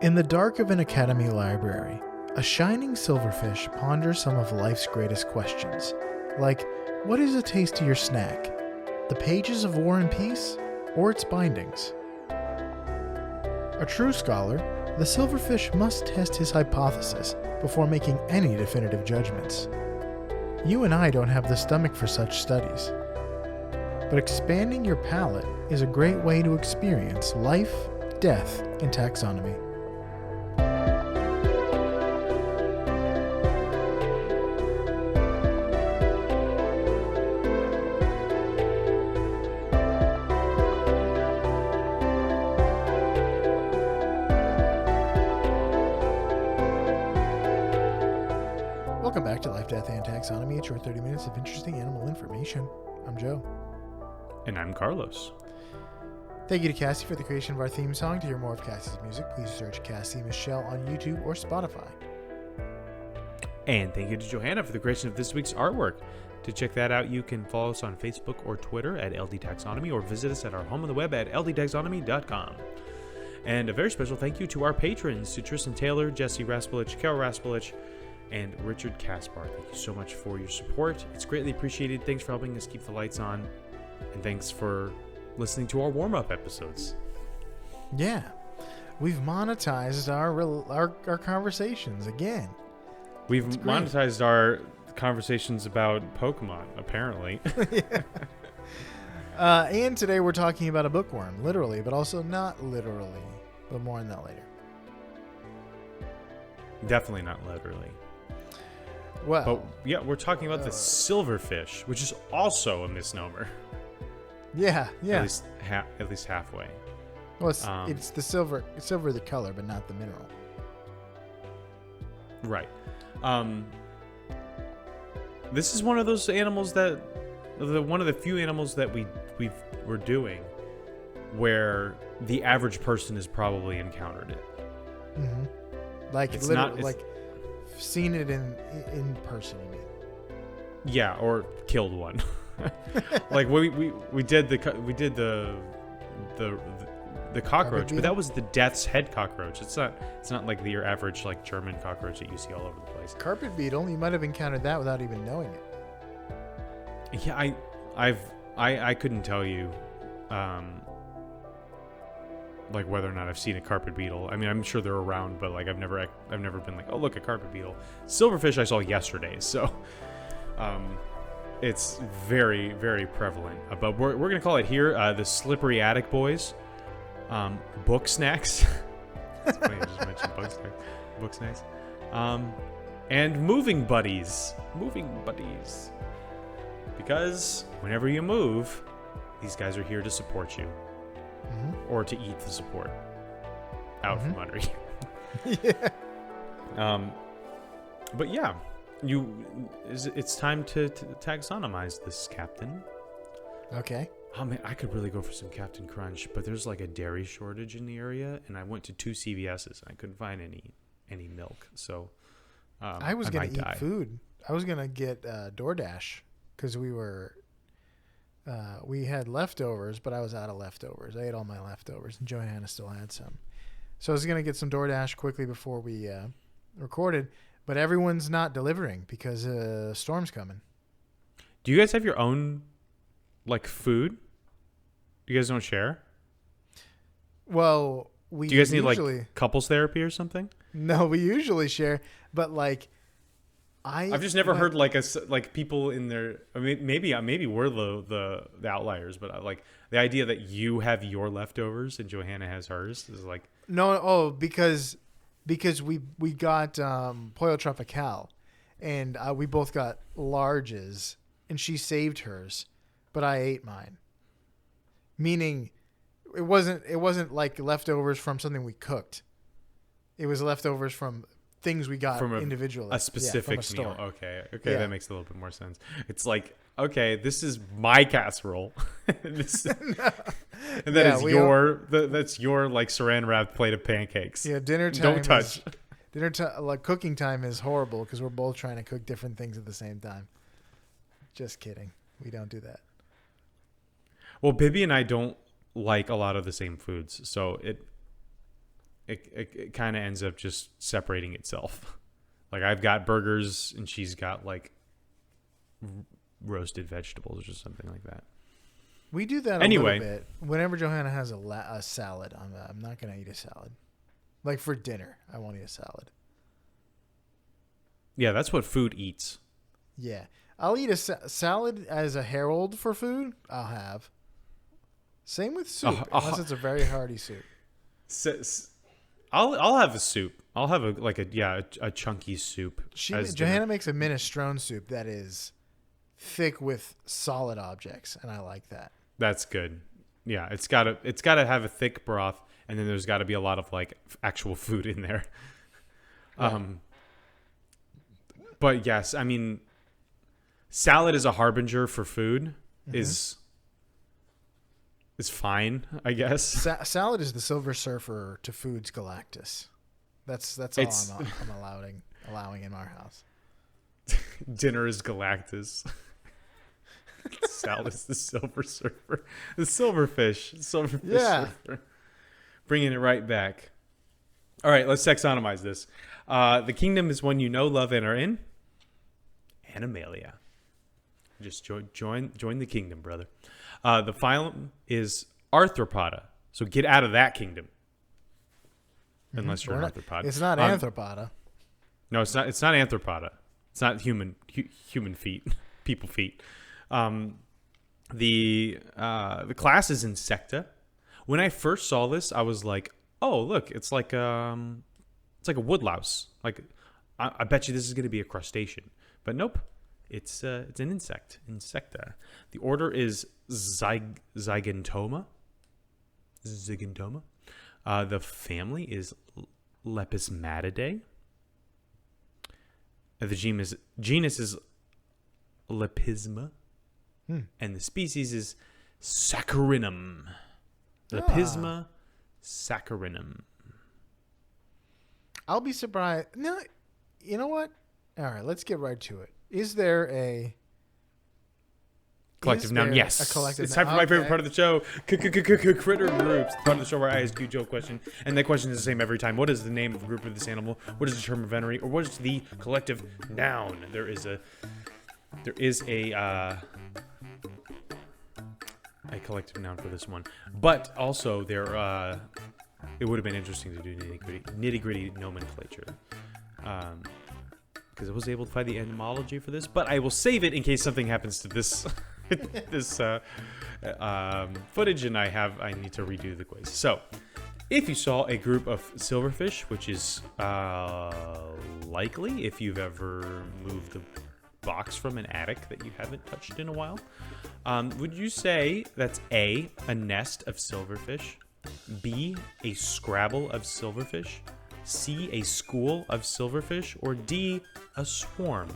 In the dark of an academy library, a shining silverfish ponders some of life's greatest questions, like, what is a tastier snack? The pages of War and Peace, or its bindings? A true scholar, the silverfish must test his hypothesis before making any definitive judgments. You and I don't have the stomach for such studies. But expanding your palate is a great way to experience life, death, and taxonomy. Welcome back to Life, Death, and Taxonomy. It's your 30 minutes of interesting animal information. I'm Joe. And I'm Carlos. Thank you to Cassie for the creation of our theme song. To hear more of Cassie's music, please search Cassie Michelle on YouTube or Spotify. And thank you to Johanna for the creation of this week's artwork. To check that out, you can follow us on Facebook or Twitter at LD Taxonomy, or visit us at our home on the web at ldtaxonomy.com. And a very special thank you to our patrons, to Tristan Taylor, Jesse Raspolich, Carol Raspolich, and Richard Kaspar. Thank you so much for your support. It's greatly appreciated. Thanks for helping us keep the lights on. And thanks for listening to our warm-up episodes. Yeah. We've monetized our conversations again. We've monetized our conversations about Pokemon, apparently. And today we're talking about a bookworm, literally, but also not literally. But more on that later. Definitely not literally. Well, but yeah, we're talking about the silverfish, which is also a misnomer. Yeah. At least halfway. Well, it's the silver. It's silver the color, but not the mineral. Right. This is one of those animals one of the few animals that we're doing where the average person has probably encountered it. Mm-hmm. Like it's literally, like seen it in person. You mean? Yeah, or killed one. Like we did the cockroach, but that was the death's head cockroach. It's not like your average like German cockroach that you see all over the place. Carpet beetle, you might have encountered that without even knowing it. Yeah, I couldn't tell you like whether or not I've seen a carpet beetle. I mean, I'm sure they're around, but like I've never been like, oh look, a carpet beetle. Silverfish I saw yesterday, so it's very, very prevalent. But we're gonna call it here the slippery attic boys, book snacks. It's funny I just mentioned book snacks, and moving buddies, because whenever you move, these guys are here to support you. Mm-hmm. Or to eat the support out from under you. Yeah. But yeah, it's time to taxonomize this, Captain. Okay. Oh man, I could really go for some Captain Crunch, but there's like a dairy shortage in the area, and I went to 2 CVS's and I couldn't find any milk. So I was gonna eat food. I was gonna get DoorDash because we had leftovers, but I was out of leftovers. I ate all my leftovers, and Johanna still had some. So I was going to get some DoorDash quickly before we recorded, but everyone's not delivering because a storm's coming. Do you guys have your own, like, food? You guys don't share? Well, do you guys need, like, couples therapy or something? No, we usually share, but, like, I've just never heard like people in there. I mean, maybe we're the outliers, but like the idea that you have your leftovers and Johanna has hers is like no. Oh, because we got Pollo Tropical, and we both got larges, and she saved hers, but I ate mine. Meaning, it wasn't like leftovers from something we cooked. It was leftovers from things we got from individually. A specific meal. Okay, yeah. That makes a little bit more sense. It's like, okay, this is my casserole. And that's your like saran wrapped plate of pancakes. Yeah, dinner time. Don't touch. Like cooking time is horrible because we're both trying to cook different things at the same time. Just kidding. We don't do that. Well, Bibby and I don't like a lot of the same foods, so it kind of ends up just separating itself. Like I've got burgers and she's got like roasted vegetables or something like that. We do that a little bit. Whenever Johanna has a salad, I'm not going to eat a salad. Like for dinner, I won't eat a salad. Yeah, that's what food eats. Yeah. I'll eat a salad as a herald for food. I'll have. Same with soup, unless it's a very hearty soup. I'll have a soup. I'll have a chunky soup. Johanna makes a minestrone soup that is thick with solid objects, and I like that. That's good. Yeah, it's gotta have a thick broth, and then there's got to be a lot of like actual food in there. Yeah. But yes, I mean, salad is a harbinger for food. Mm-hmm. is fine, I guess. Salad is the Silver Surfer to food's Galactus. That's all I'm allowing in our house. Dinner is Galactus. Salad is the Silver Surfer. The Silverfish. Surfer. Bringing it right back. All right, let's taxonomize this. The kingdom is one you know, love, and are in. Animalia. Just join the kingdom, brother. The phylum is Arthropoda. So get out of that kingdom. Unless you're an arthropoda. It's not Anthropoda. No, it's not. It's not Anthropoda. It's not human feet, people feet. The class is Insecta. When I first saw this, I was like, "Oh, look, it's like a woodlouse. Like, I bet you this is going to be a crustacean." But nope, it's an insect. Insecta. The order is Zygentoma. The family is Lepismatidae. The genus is Lepisma. And the species is Saccharinum. Lepisma saccharinum. I'll be surprised. No, you know what? All right, let's get right to it. Is there a collective noun? Yes. A collective it's time for my favorite part of the show. Critter groups. The part of the show where I ask you Joe a question, and that question is the same every time. What is the name of the group of this animal? What is the term of venery? Or what is the collective noun? There is a collective noun for this one, but also there it would have been interesting to do nitty-gritty nomenclature, because I was able to find the etymology for this, but I will save it in case something happens to this footage and I need to redo the quiz. So if you saw a group of silverfish, which is likely if you've ever moved the box from an attic that you haven't touched in a while, would you say that's A, a nest of silverfish, B, a scrabble of silverfish, C, a school of silverfish, or D, a swarm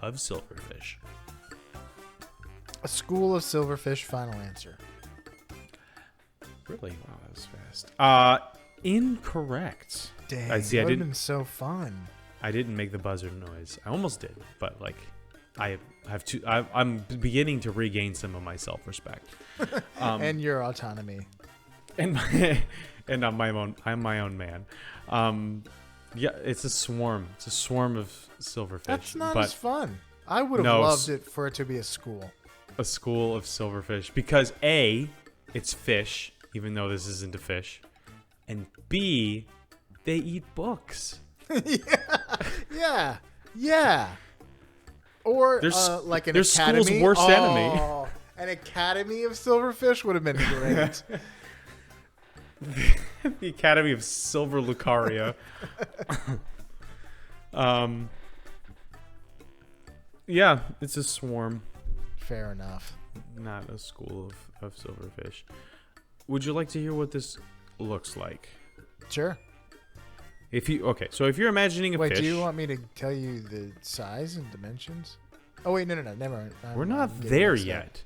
of silverfish? A school of silverfish, final answer. Really? Wow, that was fast. Incorrect. Dang, that would have been so fun. I didn't make the buzzer noise. I almost did, but like I have to. I'm beginning to regain some of my self-respect and your autonomy. And I'm my own man. Yeah, it's a swarm. It's a swarm of silverfish. That's not as fun. I would have loved it for it to be a school. A school of silverfish, because A, it's fish, even though this isn't a fish, and B, they eat books. Yeah. Or like an academy. School's worst enemy. An academy of silverfish would have been great. The Academy of Silver Lucaria. Yeah, it's a swarm. Fair enough. Not a school of silverfish. Would you like to hear what this looks like? Sure. So if you're imagining a fish. Wait, do you want me to tell you the size and dimensions? Oh wait, no, never mind. We're not there yet.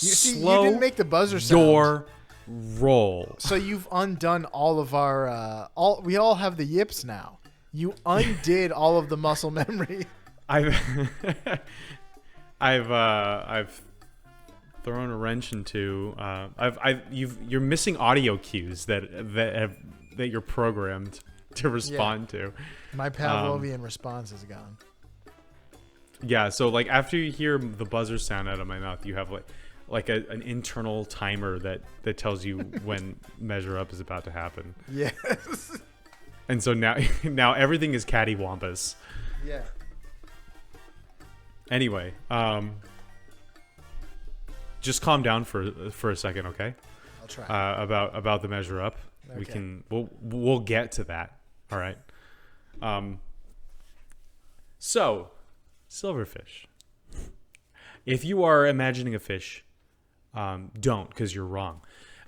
You didn't make the buzzer sound. Your roll. So you've undone all of our we all have the yips now. You undid all of the muscle memory. I've thrown a wrench into you're missing audio cues that have that you're programmed to respond to. My Pavlovian response is gone. Yeah, so like after you hear the buzzer sound out of my mouth, you have like an internal timer that tells you when measure up is about to happen. Yes. And so now everything is cattywampus. Yeah. Anyway, just calm down for a second, okay? I'll try. About the measure up. Okay. We'll get to that. All right. So, silverfish. If you are imagining a fish, don't, because you're wrong.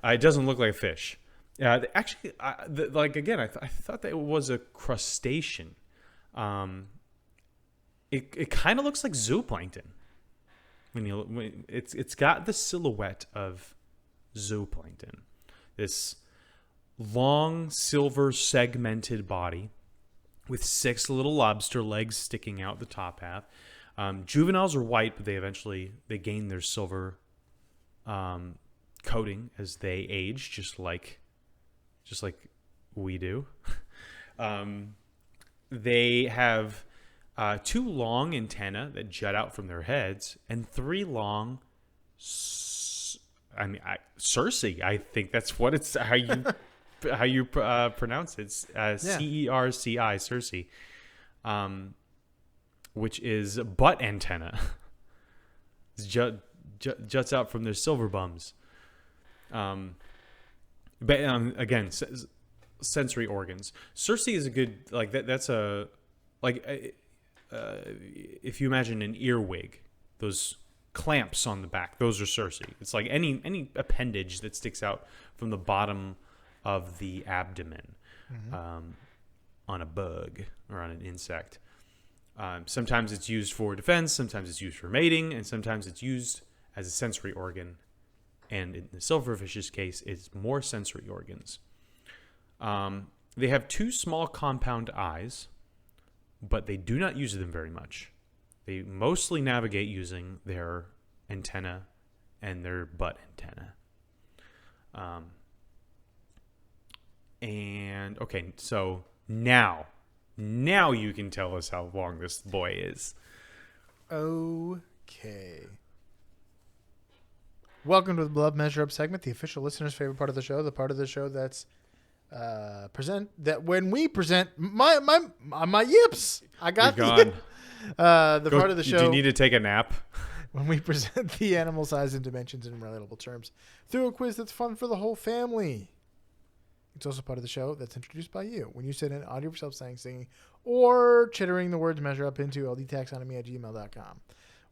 It doesn't look like a fish. Actually, again, I thought that it was a crustacean. It kind of looks like zooplankton. It's got the silhouette of zooplankton. This long silver segmented body with 6 little lobster legs sticking out the top half. Juveniles are white, but they gain their silver coating as they age, just like we do. They have 2 long antennae that jut out from their heads, and 3 long. Cerci. I think that's what it's how you pronounce it. Cerci, Cerci, which is butt antenna. Juts out from their silver bums. But again, sensory organs. Cerci is a good that's a if you imagine an earwig, those clamps on the back, those are cerci. It's like any appendage that sticks out from the bottom of the abdomen on a bug or on an insect. Sometimes it's used for defense, sometimes it's used for mating, and sometimes it's used as a sensory organ. And in the silverfish's case, it's more sensory organs. They have 2 small compound eyes, but they do not use them very much. They mostly navigate using their antenna and their butt antenna. And okay, so now you can tell us how long this boy is. Okay. Welcome to the Beloved Measure Up segment, the official listener's favorite part of the show, the part of the show that's when we present my yips. I got the part of the show. Do you need to take a nap? When we present the animal size and dimensions in relatable terms through a quiz that's fun for the whole family. It's also part of the show that's introduced by you when you send an audio of yourself saying, singing, or chittering the words measure up into ldtaxonomy@gmail.com.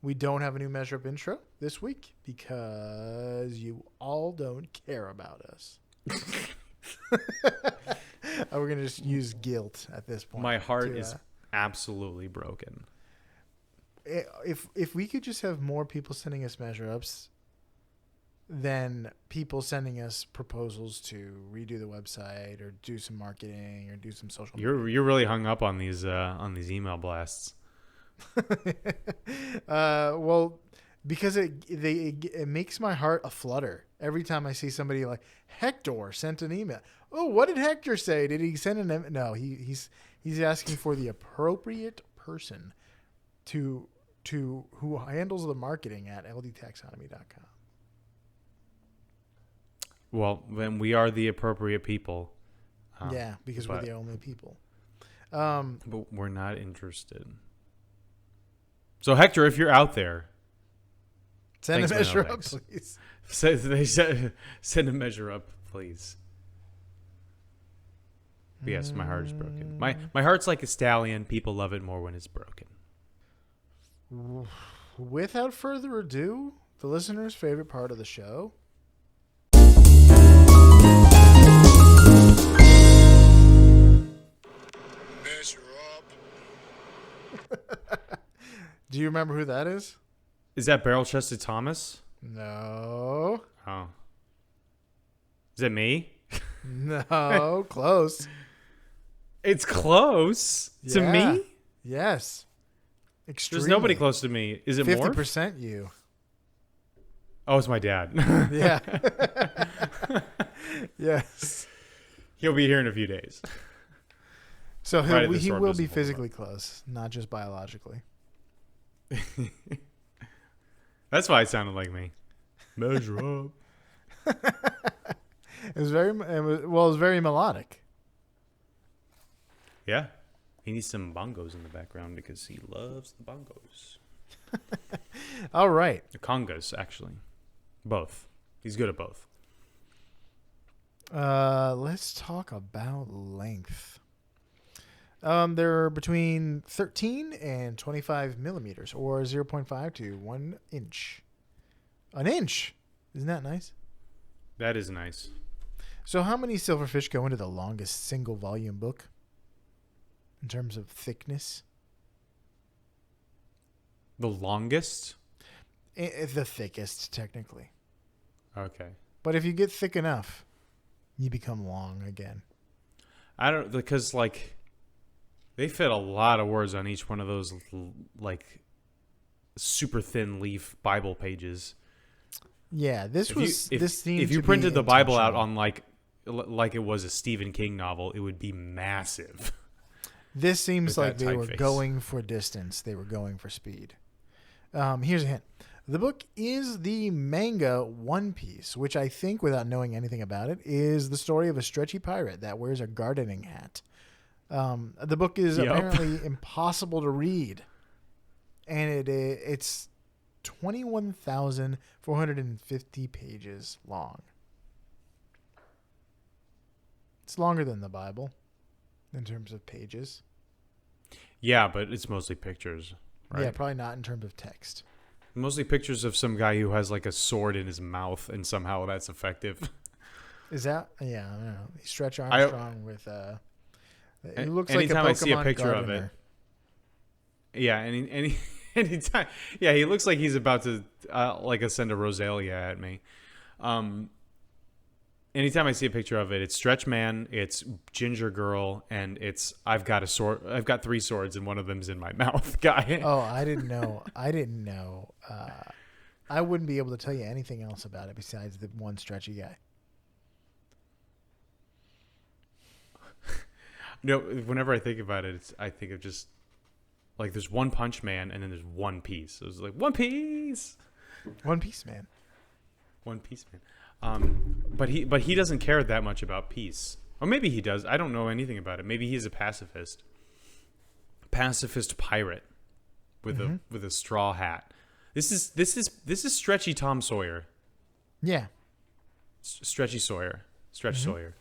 We don't have a new measure up intro this week because you all don't care about us. We're going to just use guilt at this point. My heart is absolutely broken. If we could just have more people sending us measure ups than people sending us proposals to redo the website or do some marketing or do some social media. You're really hung up on these email blasts. Well, because it makes my heart a flutter every time I see somebody like Hector sent an email. Oh, what did Hector say? Did he send an email? No, he's asking for the appropriate person to who handles the marketing at ldtaxonomy.com. Well, then we are the appropriate people. Because we're the only people. But we're not interested. So, Hector, if you're out there, send a measure up, please. Send a measure up, please. But yes, my heart is broken. My heart's like a stallion. People love it more when it's broken. Without further ado, the listener's favorite part of the show. Measure up. Do you remember who that is? Is that Barrel-Chested Thomas? No. Oh. Is it me? No, close. It's close to me? Yes. Extremely. There's nobody close to me. Is it 50% 50% you. Oh, it's my dad. Yeah. Yes. He'll be here in a few days. So Provided the he storm will doesn't be hold him physically close, not just biologically. That's why it sounded like me. Measure up. It was very melodic. Yeah. He needs some bongos in the background because he loves the bongos. All right. The congas, actually. Both. He's good at both. Let's talk about length. They're between 13 and 25 millimeters, or 0.5 to 1 inch. An inch! Isn't that nice? That is nice. So how many Silverfish go into the longest single volume book in terms of thickness? The longest? The thickest, technically. Okay. But if you get thick enough, you become long again. I don't, because, like, they fit a lot of words on each one of those, like, super thin leaf Bible pages. Yeah, this seemed if you to printed be the Bible out intentional. on like it was a Stephen King novel, it would be massive. This seems with like that they were typeface. going for distance. They were going for speed. Here's a hint. The book is the manga One Piece, which I think, without knowing anything about it, is the story of a stretchy pirate that wears a gardening hat. The book is Yep. apparently impossible to read, and it's 21,450 pages long. It's longer than the Bible in terms of pages. Yeah, but it's mostly pictures, right? Yeah, probably not in terms of text. Mostly pictures of some guy who has, like, a sword in his mouth, and somehow that's effective. Is that? Yeah, I don't know. Stretch Armstrong with it looks like a anytime Pokemon I see a picture of gardener. Yeah, anytime. Yeah, he looks like he's about to like send a Rosalia at me. Anytime I see a picture of it, it's Stretch Man, it's Ginger Girl, and it's I've got a sword. I've got 3 swords, and one of them's in my mouth. Guy. Oh, I didn't know. I wouldn't be able to tell you anything else about it besides the one stretchy guy. No, whenever I think about it, I think of just like there's One Punch Man, and then there's One Piece. It was like One Piece. One Piece Man. One Piece Man. But he doesn't care that much about peace, or maybe he does. I don't know anything about it. Maybe he's a pacifist pirate with a straw hat. This is stretchy Tom Sawyer. Yeah. Stretchy Sawyer. Stretch Sawyer.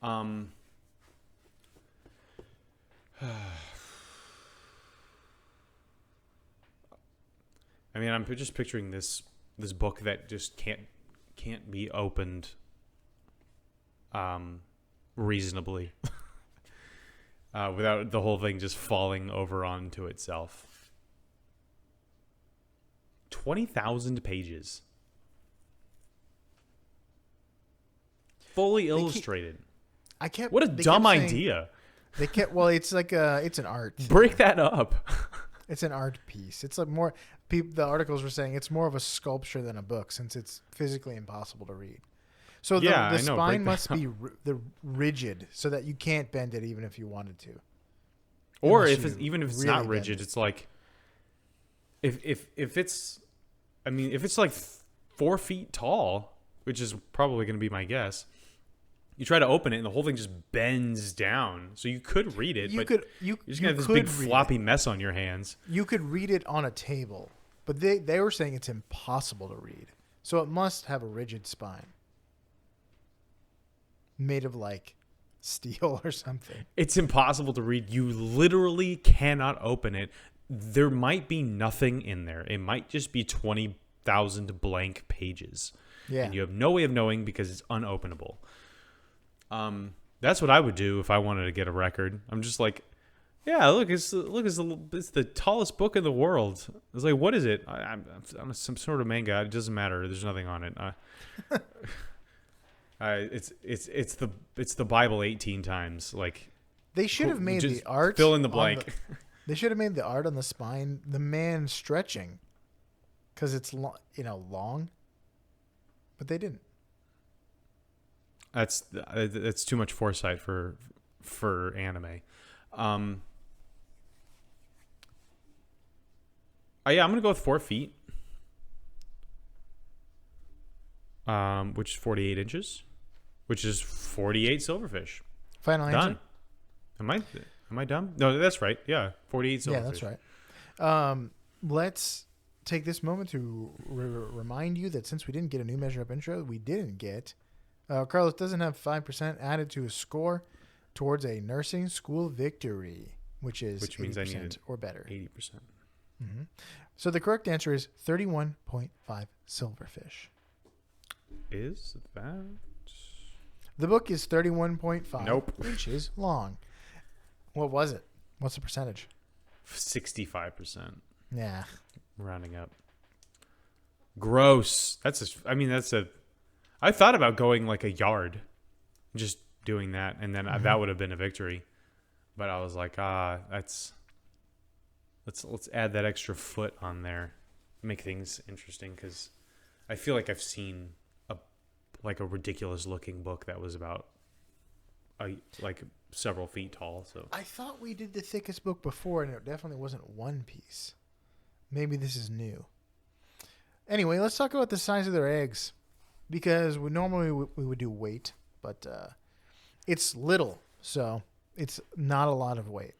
I mean, I'm just picturing this book that just can't be opened reasonably without the whole thing just falling over onto itself. 20,000 pages. Fully illustrated. What a dumb idea. They kept it's like it's an art. Break that up. It's an art piece. It's like more the articles were saying it's more of a sculpture than a book since it's physically impossible to read. So the spine must be rigid so that you can't bend it even if you wanted to. Or even if it's really not rigid, it's like if it's if it's like 4 feet tall, which is probably going to be my guess. You try to open it and the whole thing just bends down. So you could read it, you're just going to have this big floppy mess on your hands. You could read it on a table, but they were saying it's impossible to read. So it must have a rigid spine. Made of like steel or something. It's impossible to read. You literally cannot open it. There might be nothing in there. It might just be 20,000 blank pages. Yeah. And you have no way of knowing because it's unopenable. That's what I would do if I wanted to get a record. I'm just like, yeah, it's the tallest book in the world. It's like, what is it? I'm some sort of manga. It doesn't matter. There's nothing on it. It's the Bible 18 times. Like they should have made the art. Fill in the blank. They should have made the art on the spine the man stretching, because it's long, but they didn't. That's too much foresight for anime. Yeah, I'm gonna go with 4 feet. Which is 48 inches, which is 48 silverfish. Final answer? Done. Am I dumb? No, that's right. Yeah, 48 silverfish. Yeah, that's right. Let's take this moment to remind you that since we didn't get a new measure up intro, we didn't get Carlos doesn't have 5% added to his score towards a nursing school victory, which means I need or better. 80%. Mm-hmm. So the correct answer is 31.5 silverfish. Is that? The book is 31.5 Nope. inches long. What was it? What's the percentage? 65%. Yeah. Rounding up. Gross. I thought about going like a yard, just doing that, and then that would have been a victory. But I was like, let's add that extra foot on there, make things interesting, because I feel like I've seen a ridiculous looking book that was about several feet tall. So I thought we did the thickest book before, and it definitely wasn't One Piece. Maybe this is new. Anyway, let's talk about the size of their eggs, because we would do weight, but it's little, so it's not a lot of weight.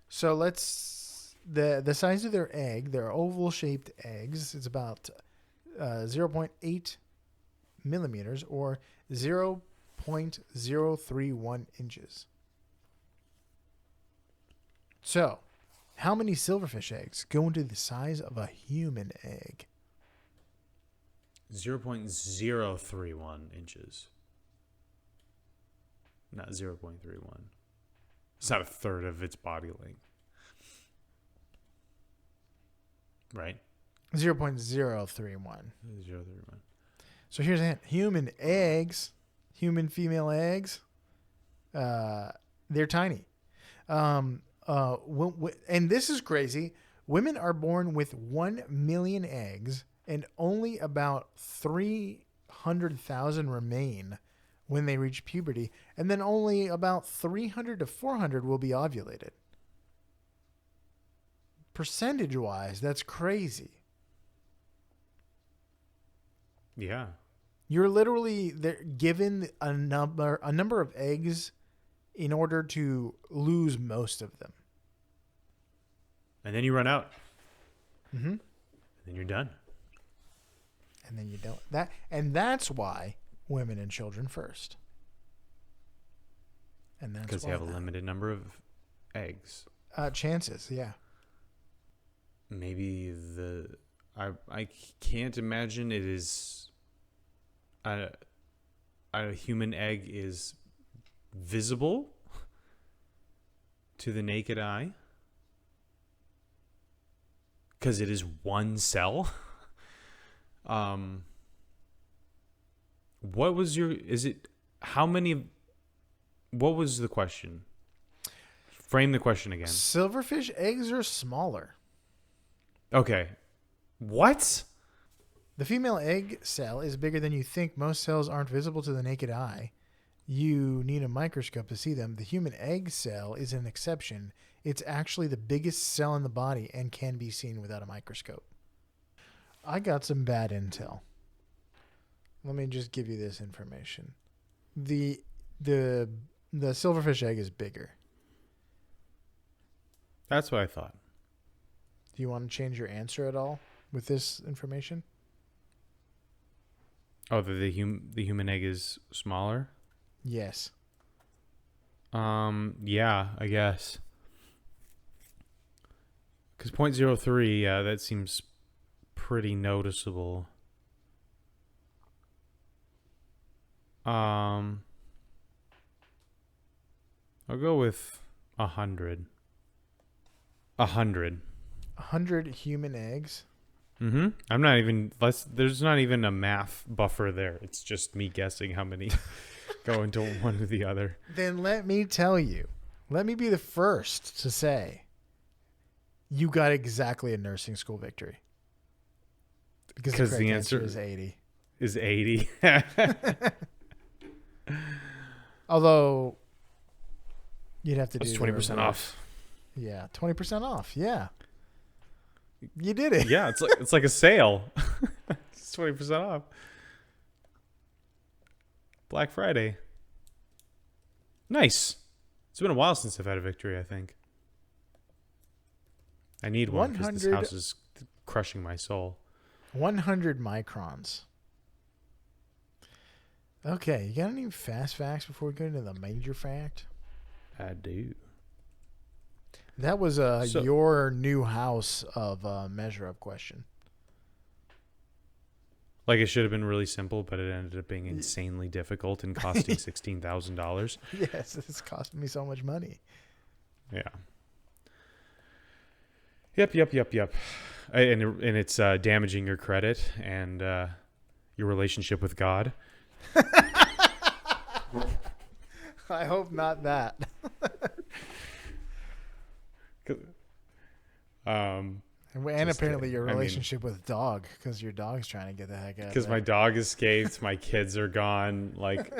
So the size of their egg, their oval shaped eggs, is about 0.8 millimeters or 0.031 inches. So, how many silverfish eggs go into the size of a human egg? 0.031 inches. Not 0.31. It's not a third of its body length. Right? 0.031. 0.031. So here's a hint. Human female eggs, they're tiny. And this is crazy. Women are born with 1 million eggs, and only about 300,000 remain when they reach puberty, and then only about 300 to 400 will be ovulated. Percentage-wise, that's crazy. Yeah. You're literally given a number of eggs in order to lose most of them. And then you run out. Mm-hmm. And then you're done. And then you don't. That's why women and children first. And that's because you have a limited number of eggs. Chances, yeah. Maybe I can't imagine it is a human egg is visible to the naked eye because it is one cell. What was the question? Frame the question again. Silverfish eggs are smaller. Okay. What? The female egg cell is bigger than you think. Most cells aren't visible to the naked eye. You need a microscope to see them. The human egg cell is an exception. It's actually the biggest cell in the body and can be seen without a microscope. I got some bad intel. Let me just give you this information. The silverfish egg is bigger. That's what I thought. Do you want to change your answer at all with this information? Oh, the human egg is smaller? Yes. Yeah, I guess. Because 0.03, yeah, that seems pretty noticeable. I'll go with 100. 100. 100 human eggs? Mm-hmm. There's not even a math buffer there. It's just me guessing how many go into one or the other. Then let me tell you. Let me be the first to say you got exactly a nursing school victory. Because the answer is 80. Is 80. Although you'd have to do That's 20% off. Yeah, 20% off. Yeah, you did it. Yeah, it's like a sale. It's 20% off. Black Friday. Nice. It's been a while since I've had a victory, I think. I need one because this house is crushing my soul. 100 microns. Okay, you got any fast facts before we go into the major fact? I do. That was your new house of measure up question. Like it should have been really simple, but it ended up being insanely difficult and costing $16,000. Yes, it's costing me so much money. Yeah. Yep. And it's damaging your credit and your relationship with God. I hope not that. And apparently your relationship with dog, because your dog's trying to get the heck out. Because my dog escaped, my kids are gone. Like,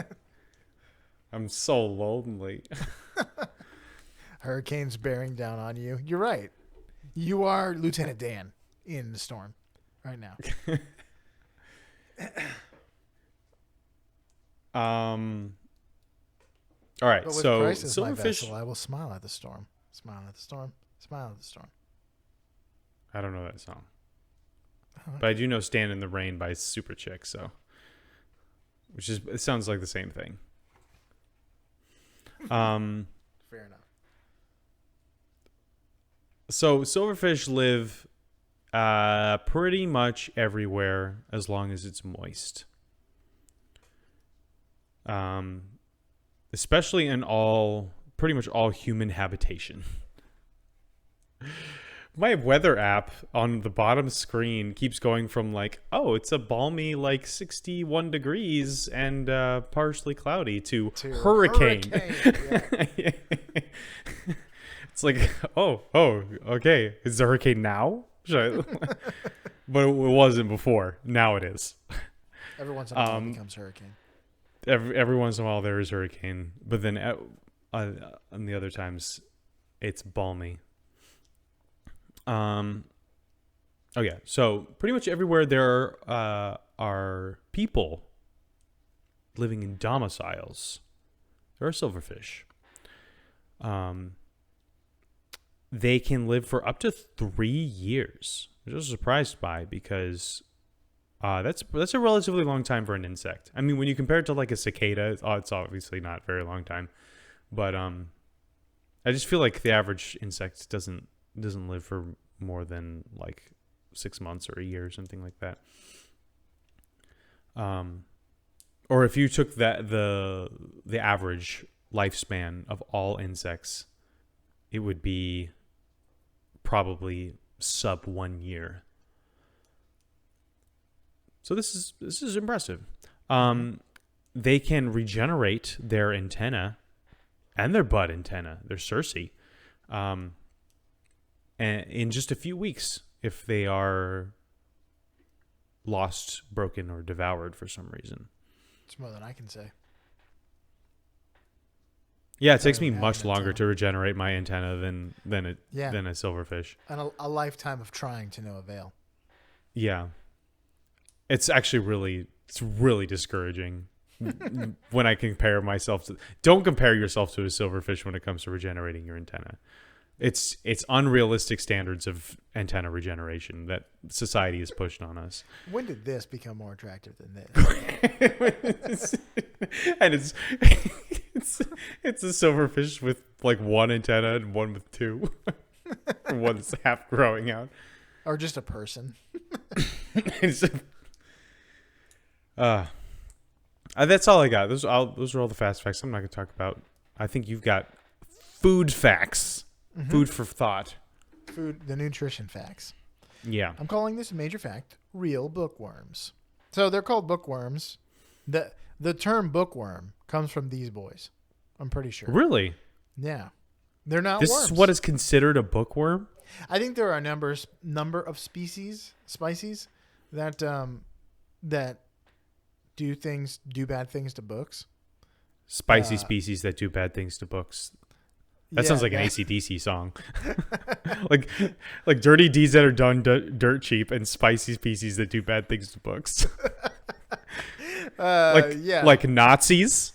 I'm so lonely. Hurricane's bearing down on you. You're right. You are Lieutenant Dan in the storm right now. All right. But with So Christ as my Silverfish. vessel, I will smile at the storm. Smile at the storm. Smile at the storm. I don't know that song, Oh, but I do know "Stand in the Rain" by Super Chick. So, it sounds like the same thing. fair enough. So silverfish live pretty much everywhere as long as it's moist. Especially in pretty much all human habitation. My weather app on the bottom screen keeps going from like, oh, it's a balmy like 61 degrees and partially cloudy to hurricane. Yeah. It's like, oh, okay. Is the hurricane now? But it wasn't before. Now it is. Every once in a while it becomes hurricane. Every once in a while there is hurricane, but then on the other times it's balmy. Oh yeah. So pretty much everywhere there are people living in domiciles. There are silverfish. They can live for up to 3 years, which I was surprised by because that's a relatively long time for an insect. I mean, when you compare it to like a cicada, it's obviously not a very long time, but I just feel like the average insect doesn't live for more than like 6 months or a year or something like that. Or if you took the average lifespan of all insects, it would be probably sub 1 year. So this is impressive. They can regenerate their antenna and their butt antenna, their cerci, and in just a few weeks if they are lost, broken, or devoured for some reason. It's more than I can say. Yeah, it takes me much longer to regenerate my antenna than a silverfish. And a lifetime of trying to no avail. Yeah. It's actually really discouraging when I compare myself to... Don't compare yourself to a silverfish when it comes to regenerating your antenna. It's unrealistic standards of antenna regeneration that society has pushed on us. When did this become more attractive than this? And it's a silverfish with like one antenna and one with two. Or one that's half growing out. Or just a person. That's all I got. Those are all the fast facts I'm not going to talk about. I think you've got food facts. Mm-hmm. Food for thought. The nutrition facts. Yeah. I'm calling this a major fact, real bookworms. So they're called bookworms. The term bookworm comes from these boys. I'm pretty sure. Really? Yeah. They're not this worms. Is what is considered a bookworm? I think there are a number of species that do bad things to books. Spicy species that do bad things to books. That sounds like an AC/DC song. like dirty deeds that are done dirt cheap and spicy species that do bad things to books. Like Nazis.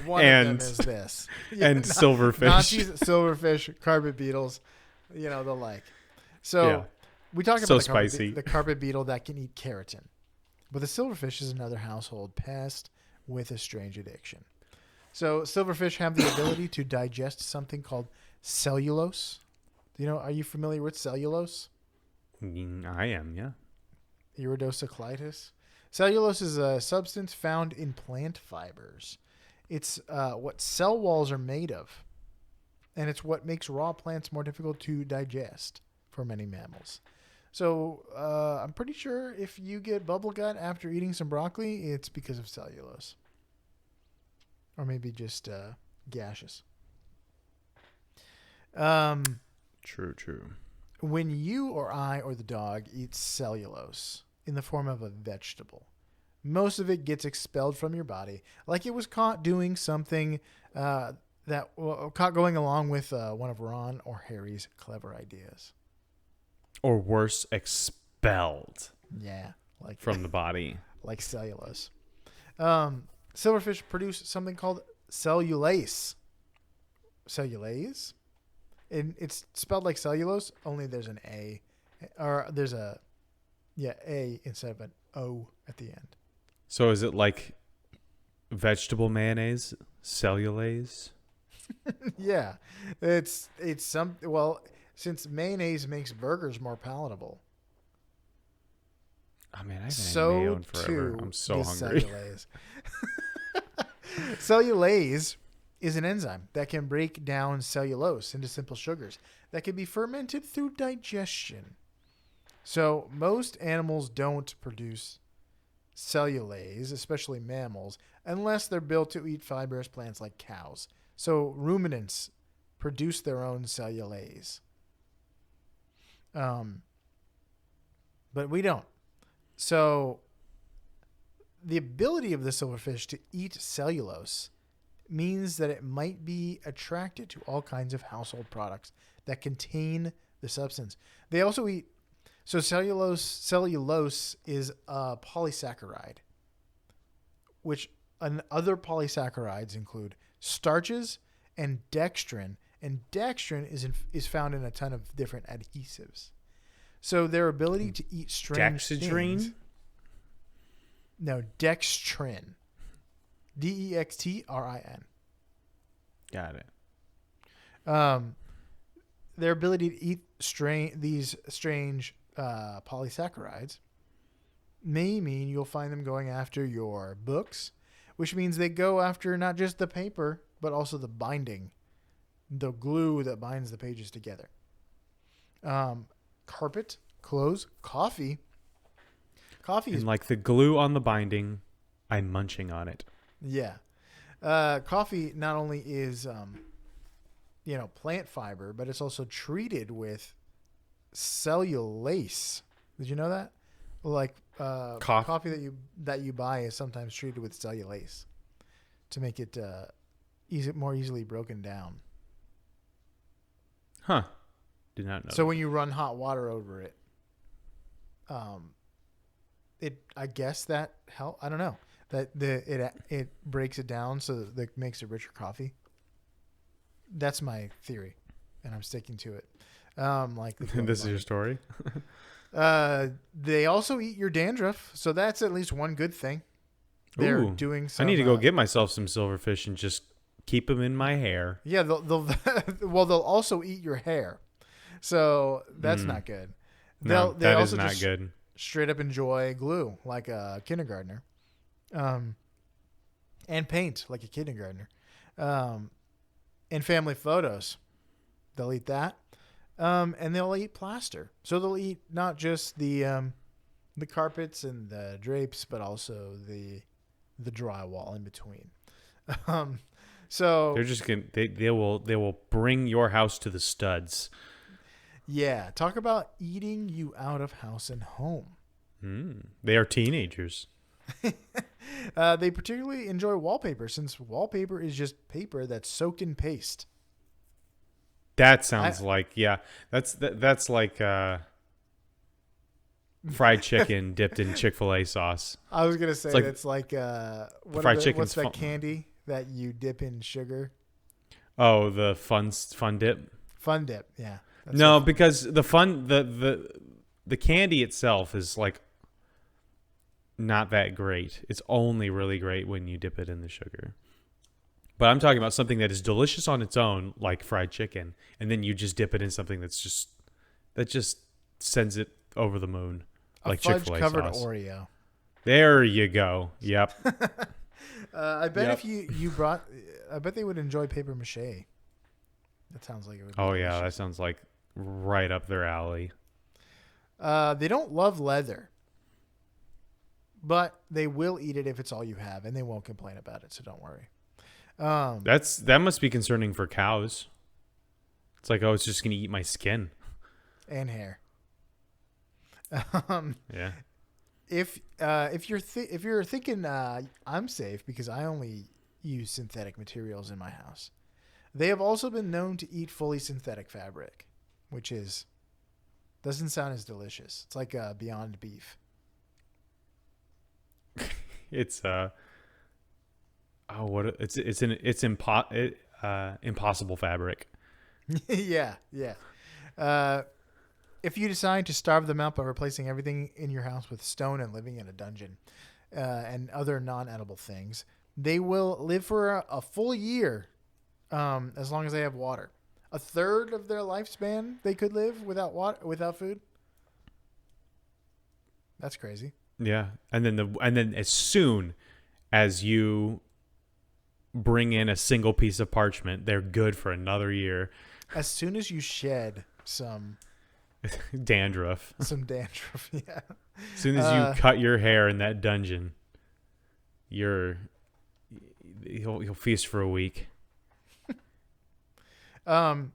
One of them is this. And silverfish. Nazis, silverfish, carpet beetles, the like. So we talked about the carpet beetle that can eat keratin. But the silverfish is another household pest with a strange addiction. So silverfish have the ability to digest something called cellulose. Are you familiar with cellulose? I am, yeah. Iridocyclitis. Cellulose is a substance found in plant fibers. It's what cell walls are made of. And it's what makes raw plants more difficult to digest for many mammals. So I'm pretty sure if you get bubble gut after eating some broccoli, it's because of cellulose. Or maybe just gaseous. True. When you or I or the dog eats cellulose in the form of a vegetable, most of it gets expelled from your body, like it was caught doing something caught going along with one of Ron or Harry's clever ideas. Or worse, expelled. Yeah, from the body, like cellulose. Silverfish produce something called cellulase. Cellulase? And it's spelled like cellulose, only there's an A. Or there's a instead of an O at the end. So is it like vegetable mayonnaise? Cellulase? Yeah. Since mayonnaise makes burgers more palatable. Oh man, I haven't had mayo in forever. I'm so hungry. Cellulase. Cellulase is an enzyme that can break down cellulose into simple sugars that can be fermented through digestion. So most animals don't produce cellulase, especially mammals, unless they're built to eat fibrous plants like cows. So ruminants produce their own cellulase. But we don't. So the ability of the silverfish to eat cellulose means that it might be attracted to all kinds of household products that contain the substance. They also eat. So cellulose is a polysaccharide, which other polysaccharides include starches and dextrin. And dextrin is found in a ton of different adhesives. So their ability to eat strange things. No, dextrin. DEXTRIN. Got it. Their ability to eat these strange polysaccharides may mean you'll find them going after your books, which means they go after not just the paper, but also the binding, the glue that binds the pages together. Carpet, clothes, coffee. Coffee is like the glue on the binding. I'm munching on it. Yeah. Coffee not only is, plant fiber, but it's also treated with cellulase. Did you know that? Like coffee that you buy is sometimes treated with cellulase to make it more easily broken down. Huh. Did not know. So when you run hot water over it, I guess that help. I don't know that it breaks it down so that it makes a richer coffee. That's my theory, and I'm sticking to it. This is your story. They also eat your dandruff, so that's at least one good thing. They're doing. Some, I need to go get myself some silverfish and just keep them in my hair. Yeah, they'll they'll also eat your hair, so that's not good. No, that is not good. Straight up enjoy glue like a kindergartner, and paint like a kindergartner, and family photos. They'll eat that. And they'll eat plaster. So they'll eat not just the carpets and the drapes, but also the drywall in between. So they're just they will bring your house to the studs. Yeah, talk about eating you out of house and home. They are teenagers. They particularly enjoy wallpaper since wallpaper is just paper that's soaked in paste. That sounds that's like fried chicken dipped in Chick-fil-A sauce. I was gonna say It's like that's like fried chicken's what's that fun. candy that you dip in sugar? Oh, the fun dip. Fun dip, yeah. That's No, so because the candy itself is like not that great. It's only really great when you dip it in the sugar. But I'm talking about something that is delicious on its own, like fried chicken, and then you just dip it in something that just sends it over the moon, like Chick-fil-A covered sauce. Oreo. There you go. Yep. I bet Yep. if you brought, I bet they would enjoy paper mache. That sounds like it would. Be Oh yeah, that delicious. sounds like right up their alley. They don't love leather, but they will eat it if it's all you have, and they won't complain about it. So don't worry. That must be concerning for cows. It's like, oh, it's just gonna eat my skin. And hair. Yeah. If you're thinking I'm safe because I only use synthetic materials in my house, they have also been known to eat fully synthetic fabric, which doesn't sound as delicious. It's like Beyond Beef. It's impossible fabric. Yeah. If you decide to starve them out by replacing everything in your house with stone and living in a dungeon and other non-edible things, they will live for a full year as long as they have water. A third of their lifespan they could live without water, without food. That's crazy. Yeah, and then as soon as you bring in a single piece of parchment, they're good for another year. As soon as you shed some Dandruff. dandruff, yeah. As soon as you cut your hair in that dungeon, you'll feast for a week. But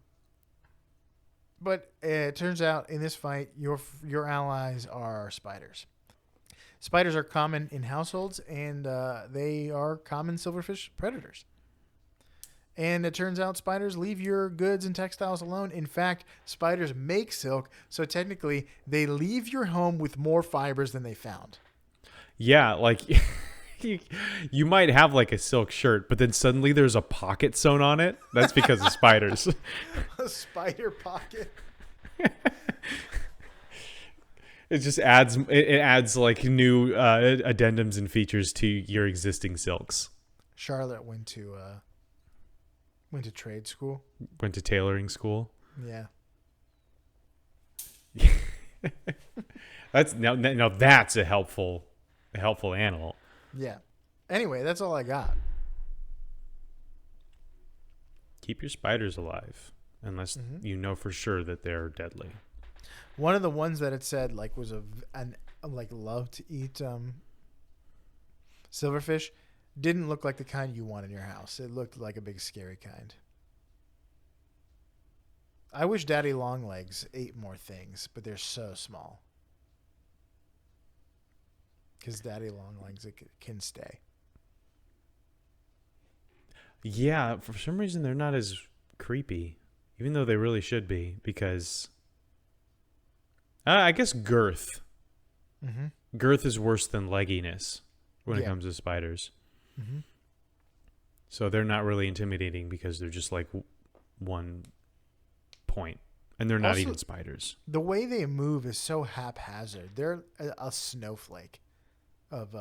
it turns out in this fight, your allies are spiders. Spiders are common in households, and they are common silverfish predators. And it turns out spiders leave your goods and textiles alone. In fact, spiders make silk, so technically they leave your home with more fibers than they found. Yeah, like you might have like a silk shirt, but then suddenly there's a pocket sewn on it. That's because of spiders. A spider pocket. It just adds like new addendums and features to your existing silks. Charlotte went to trade school. Went to tailoring school. Yeah. That's a helpful animal. Yeah. Anyway, that's all I got. Keep your spiders alive, unless you know for sure that they're deadly. One of the ones that it said like was love to eat silverfish didn't look like the kind you want in your house. It looked like a big scary kind. I wish Daddy Longlegs ate more things, but they're so small. Because Daddy Longlegs can stay. Yeah, for some reason they're not as creepy, even though they really should be, because I guess girth. Mm-hmm. Girth is worse than legginess when it Yeah. comes to spiders. Mm-hmm. So they're not really intimidating because they're just like one point, and they're not Also, even spiders. The way they move is so haphazard. They're a snowflake of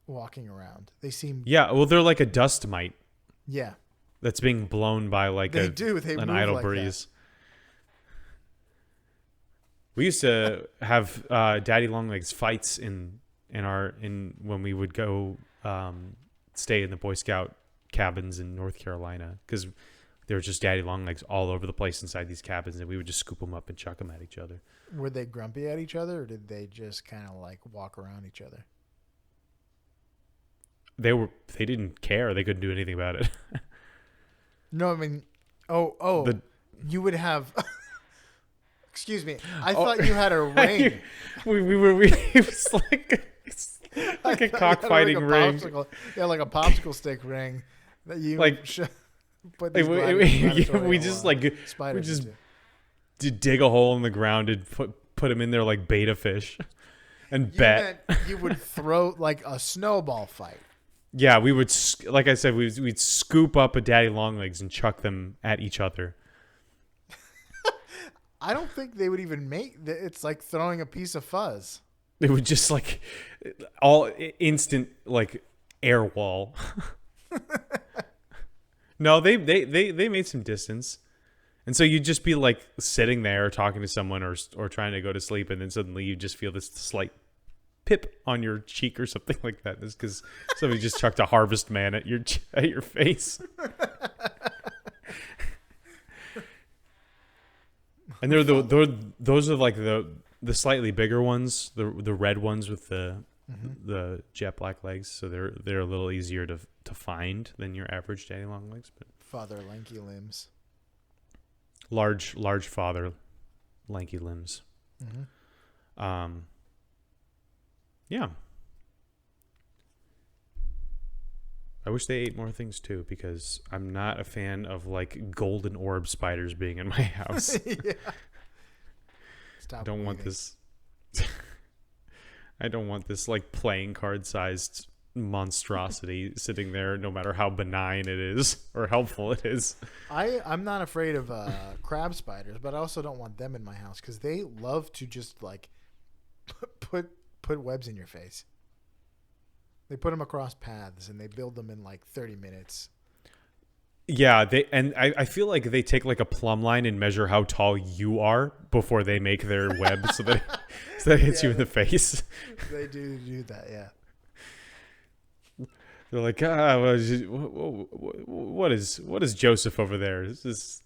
walking around. They seem Yeah, well, they're like a dust mite yeah. that's being blown by like They an move idle like breeze. We used to have Daddy Longlegs fights in when we would go stay in the Boy Scout cabins in North Carolina, because there were just Daddy Longlegs all over the place inside these cabins, and we would just scoop them up and chuck them at each other. Were they grumpy at each other, or did they just kind of like walk around each other? They didn't care. They couldn't do anything about it. No, I mean, you would have. Excuse me. I thought you had a ring. It was like like a cockfighting ring. Yeah, like a popsicle stick ring that you like put we these just spiders we just into. dig a hole in the ground and put them in there like beta fish and bet. You would throw like a snowball fight. Yeah, we would, like I said, we'd scoop up a daddy long legs and chuck them at each other. I don't think they would even it's like throwing a piece of fuzz. It would just like all instant like air wall. No, they made some distance. And so you'd just be like sitting there talking to someone or trying to go to sleep, and then suddenly you just feel this slight pip on your cheek or something like that. That's because somebody just chucked a harvest man at your face. And those are like the slightly bigger ones, the red ones with the jet black legs. So they're a little easier to find than your average daddy long legs. But father lanky limbs. Large father, lanky limbs. Mm-hmm. Yeah. I wish they ate more things too, because I'm not a fan of like golden orb spiders being in my house. Yeah. I don't want this. I don't want this like playing card sized monstrosity sitting there, no matter how benign it is or helpful it is. I'm not afraid of crab spiders, but I also don't want them in my house because they love to just like put webs in your face. They put them across paths and they build them in like 30 minutes. Yeah, I feel like they take like a plumb line and measure how tall you are before they make their web so that it hits you in the face. They do that, yeah. They're like, what is Joseph over there? He's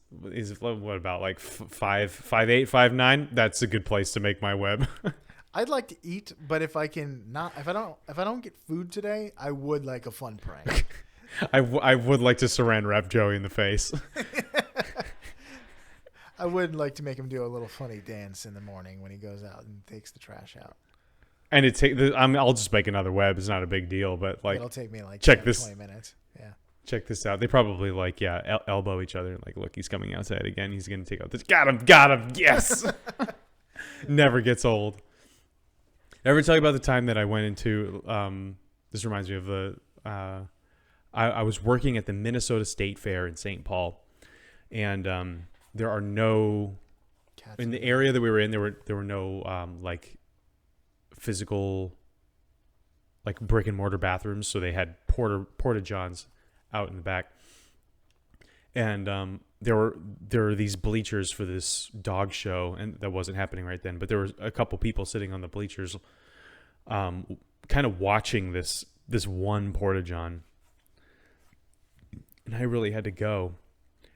what about like 5'8", 5'9"? That's a good place to make my web. I'd like to eat, but if I don't get food today, I would like a fun prank. I would like to saran wrap Joey in the face. I would like to make him do a little funny dance in the morning when he goes out and takes the trash out. And I'll just make another web. It's not a big deal, but like it'll take me like 20 minutes. Yeah. Check this out. They probably like elbow each other. Like, look, he's coming outside again. He's gonna take out this. Got him. Yes. Never gets old. Ever tell you about the time that I went into? This reminds me of I was working at the Minnesota State Fair in St. Paul, and there are no in the area that we were in. There were no like physical like brick and mortar bathrooms, so they had porta johns out in the back, and there were these bleachers for this dog show, and that wasn't happening right then, but there was a couple people sitting on the bleachers kind of watching this one porta john, and I really had to go,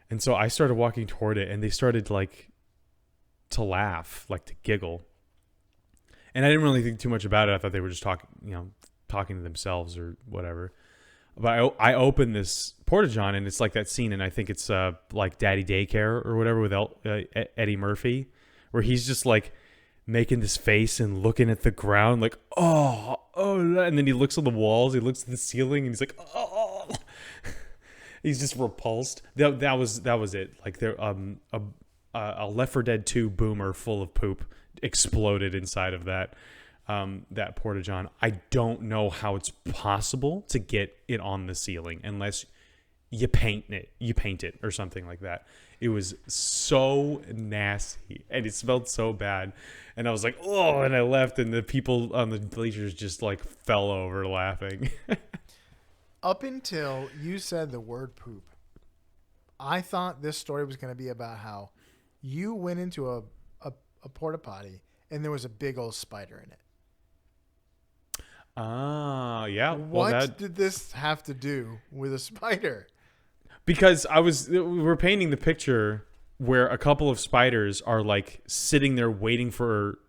and so I started walking toward it, and they started like to laugh, like to giggle. And I didn't really think too much about it. I thought they were just talking to themselves or whatever. But I opened this porta-john, and it's like that scene, and I think it's like Daddy Daycare or whatever with Eddie Murphy, where he's just like making this face and looking at the ground like, oh, and then he looks on the walls, he looks at the ceiling, and he's like, oh. He's just repulsed. That was it. Like there, a Left 4 Dead 2 boomer full of poop exploded inside of that porta-john. I don't know how it's possible to get it on the ceiling unless you paint it or something like that. It was so nasty and it smelled so bad, and I was like, oh, and I left, and the people on the bleachers just like fell over laughing. Up until you said the word poop, I thought this story was going to be about how you went into a porta potty and there was a big old spider in it. Yeah. What did this have to do with a spider? Because we were painting the picture where a couple of spiders are like sitting there waiting for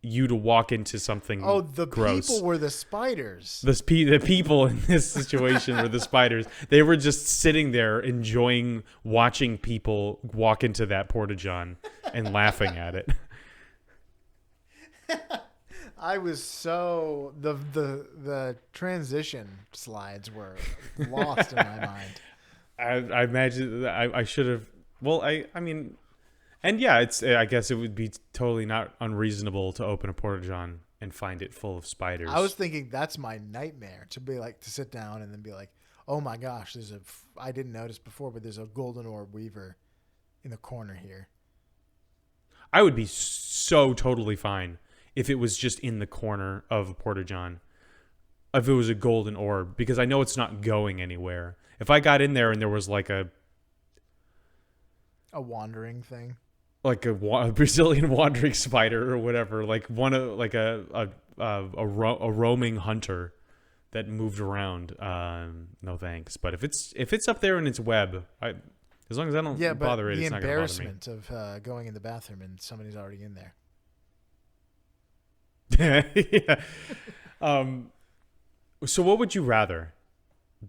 you to walk into something gross. Oh, the people were the spiders. The people in this situation were the spiders. They were just sitting there enjoying watching people walk into that porta-john and laughing at it. I was so the transition slides were lost in my mind. I imagine that I should have. Well, I mean, and yeah, I guess it would be totally not unreasonable to open a porta john and find it full of spiders. I was thinking that's my nightmare, to be like, to sit down and then be like, oh my gosh, I didn't notice before, but there's a golden orb weaver in the corner here. I would be so totally fine if it was just in the corner of a porta john. If it was a golden orb, because I know it's not going anywhere. If I got in there and there was like a wandering thing, like a Brazilian wandering spider or whatever, like a roaming hunter that moved around, no thanks. But if it's up there in its web, as long as I don't bother it, it's not going to bother me. The embarrassment of going in the bathroom and somebody's already in there. Yeah. So what would you rather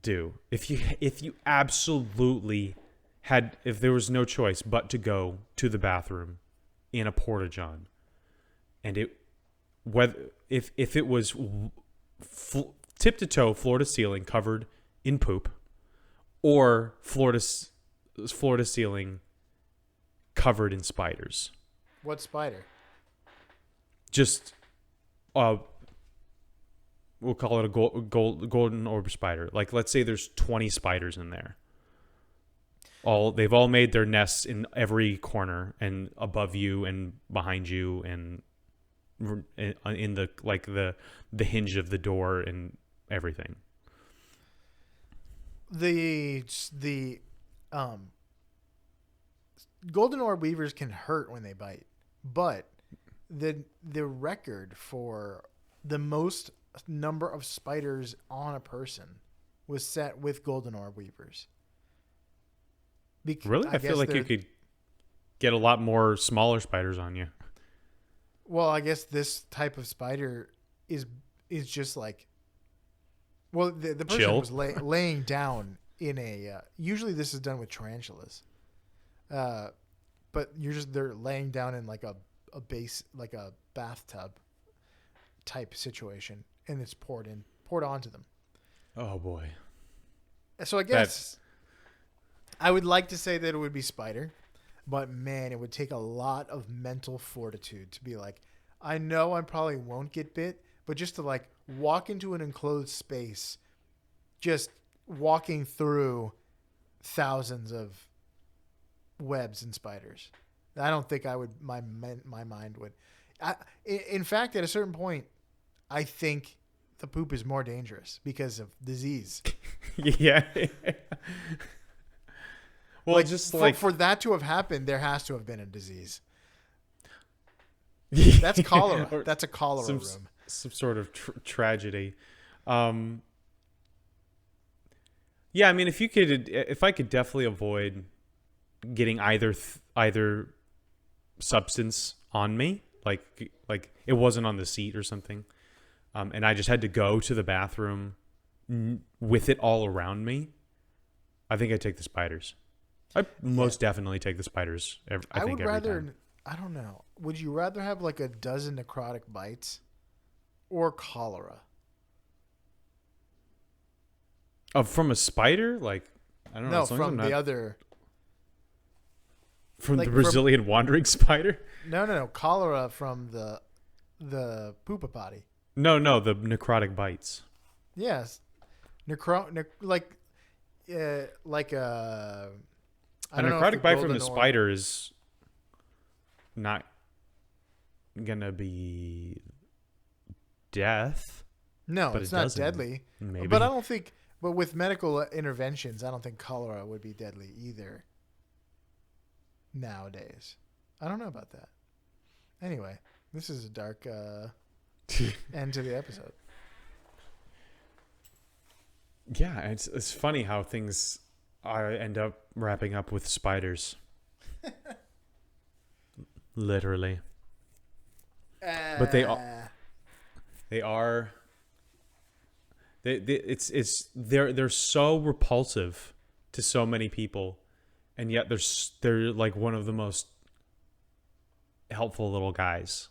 do if you absolutely had, if there was no choice but to go to the bathroom in a porta john, and if it was tip to toe, floor to ceiling, covered in poop, or floor to ceiling covered in spiders? What spider? Just we'll call it a golden orb spider. Like, let's say there's 20 spiders in there. They've all made their nests in every corner and above you and behind you and in the hinge of the door and everything. The golden orb weavers can hurt when they bite, but the record for the most number of spiders on a person was set with golden orb weavers. Really? I feel like you could get a lot more smaller spiders on you. Well, I guess this type of spider is just like, well, the person chill. was laying down in a. Usually, this is done with tarantulas, but they're laying down in like a base, like a bathtub type situation, and it's poured onto them. Oh boy! So I guess I would like to say that it would be spider, but man, it would take a lot of mental fortitude to be like, I know I probably won't get bit, but just to like walk into an enclosed space, just walking through thousands of webs and spiders. I don't think I would. My mind would. In fact, at a certain point, I think the poop is more dangerous because of disease. Yeah. Well, for that to have happened, there has to have been a disease. That's cholera. That's a cholera room. Some sort of tragedy. Yeah, I mean, if I could definitely avoid getting either substance on me, like it wasn't on the seat or something, and I just had to go to the bathroom with it all around me, I think I'd take the spiders. I most definitely take the spiders. I would rather. Time. I don't know. Would you rather have like a dozen necrotic bites or cholera? From a spider? Like, I don't know. No, from the other. From the Brazilian wandering spider? No. Cholera from the poopa potty. No, the necrotic bites. Yes. Like a necrotic bite from the spider is not gonna be death. No, it's not deadly. Maybe. But I don't think. But with medical interventions, I don't think cholera would be deadly either. Nowadays, I don't know about that. Anyway, this is a dark end to the episode. Yeah, it's funny how things end up wrapping up with spiders. Literally. But they're so repulsive to so many people, and yet they're like one of the most helpful little guys.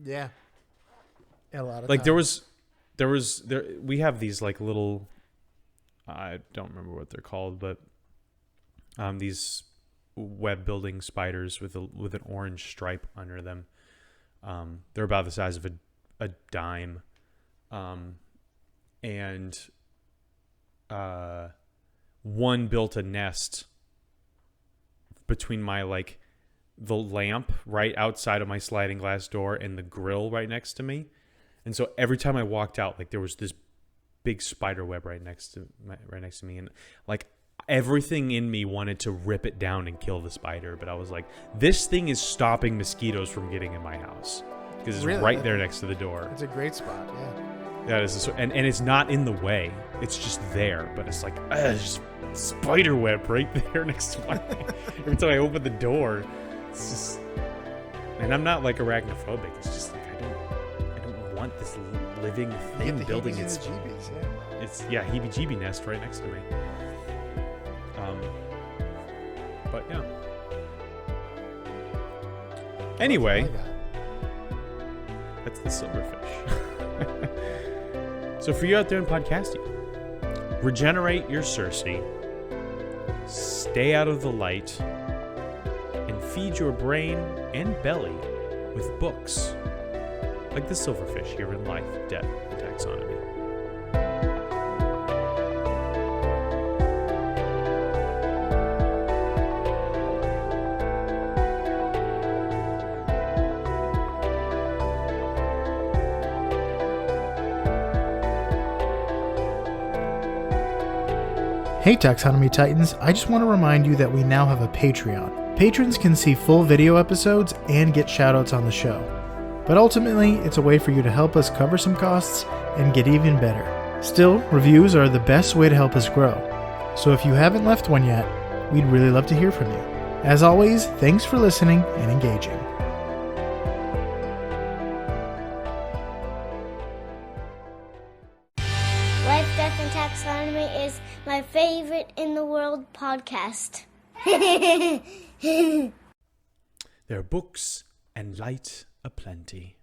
Yeah. A lot of like times. we have these like little, I don't remember what they're called, but these web building spiders with an orange stripe under them. They're about the size of a dime, and one built a nest between my like the lamp right outside of my sliding glass door and the grill right next to me. And so every time I walked out, like there was this big spider web right next to me, and like everything in me wanted to rip it down and kill the spider, but I was like, this thing is stopping mosquitoes from getting in my house because it's right there next to the door. It's a great spot, yeah. Yeah, and it's not in the way. It's just there, but it's like just spider web right there next to my. Every time I open the door, it's just. And I'm not like arachnophobic. It's just like I don't want this living thing building its. It's heebie-jeebie nest right next to me. But yeah. Anyway, that's the silverfish. So for you out there in podcasting, regenerate your Circe, stay out of the light, and feed your brain and belly with books like The Silverfish here in Life, Death, and Taxonomy. Hey Taxonomy Titans, I just want to remind you that we now have a Patreon. Patrons can see full video episodes and get shoutouts on the show. But ultimately, it's a way for you to help us cover some costs and get even better. Still, reviews are the best way to help us grow. So if you haven't left one yet, we'd really love to hear from you. As always, thanks for listening and engaging. Life, Death, and Taxonomy is my favorite in the world podcast. There are books and light aplenty.